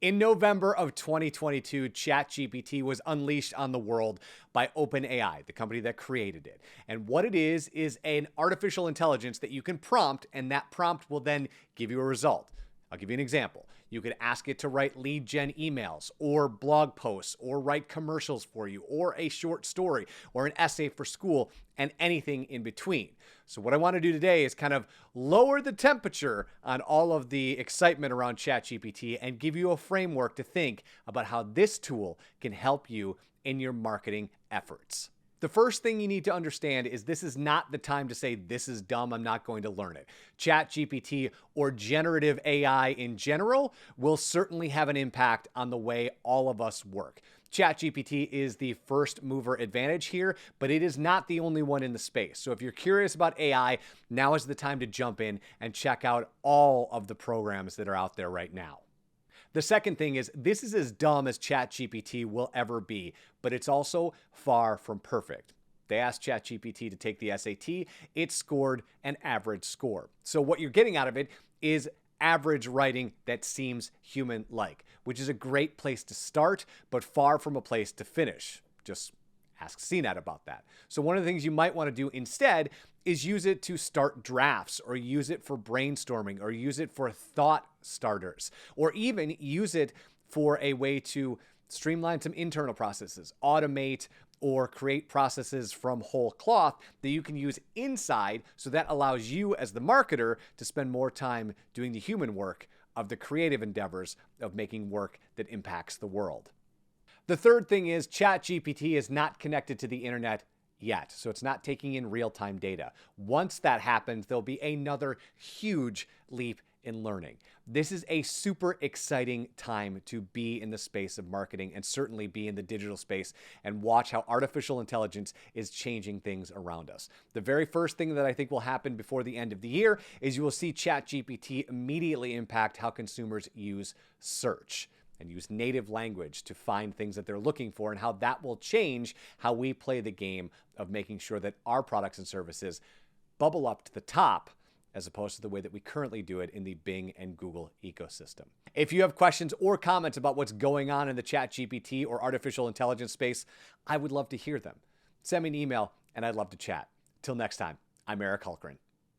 In November of 2022, ChatGPT was unleashed on the world by OpenAI, the company that created it. And what it is an artificial intelligence that you can prompt, and that prompt will then give you a result. I'll give you an example. You could ask it to write lead gen emails or blog posts or write commercials for you or a short story or an essay for school and anything in between. So what I want to do today is kind of lower the temperature on all of the excitement around ChatGPT and give you a framework to think about how this tool can help you in your marketing efforts. The first thing you need to understand is this is not the time to say, this is dumb, I'm not going to learn it. ChatGPT or generative AI in general will certainly have an impact on the way all of us work. ChatGPT is the first mover advantage here, but it is not the only one in the space. So if you're curious about AI, now is the time to jump in and check out all of the programs that are out there right now. The second thing is this is as dumb as ChatGPT will ever be, but it's also far from perfect. They asked ChatGPT to take the SAT. It scored an average score. So what you're getting out of it is average writing that seems human-like, which is a great place to start, but far from a place to finish. Just ask CNET about that. So one of the things you might want to do instead is use it to start drafts, or use it for brainstorming, or use it for thought starters, or even use it for a way to streamline some internal processes, automate or create processes from whole cloth that you can use inside, so that allows you as the marketer to spend more time doing the human work of the creative endeavors of making work that impacts the world. The third thing is ChatGPT is not connected to the internet yet, so it's not taking in real-time data. Once that happens, there'll be another huge leap in learning. This is a super exciting time to be in the space of marketing, and certainly be in the digital space and watch how artificial intelligence is changing things around us. The very first thing that I think will happen before the end of the year is you will see ChatGPT immediately impact how consumers use search and use native language to find things that they're looking for, and how that will change how we play the game of making sure that our products and services bubble up to the top, as opposed to the way that we currently do it in the Bing and Google ecosystem. If you have questions or comments about what's going on in the ChatGPT or artificial intelligence space, I would love to hear them. Send me an email and I'd love to chat. Till next time, I'm Eric Hulkran.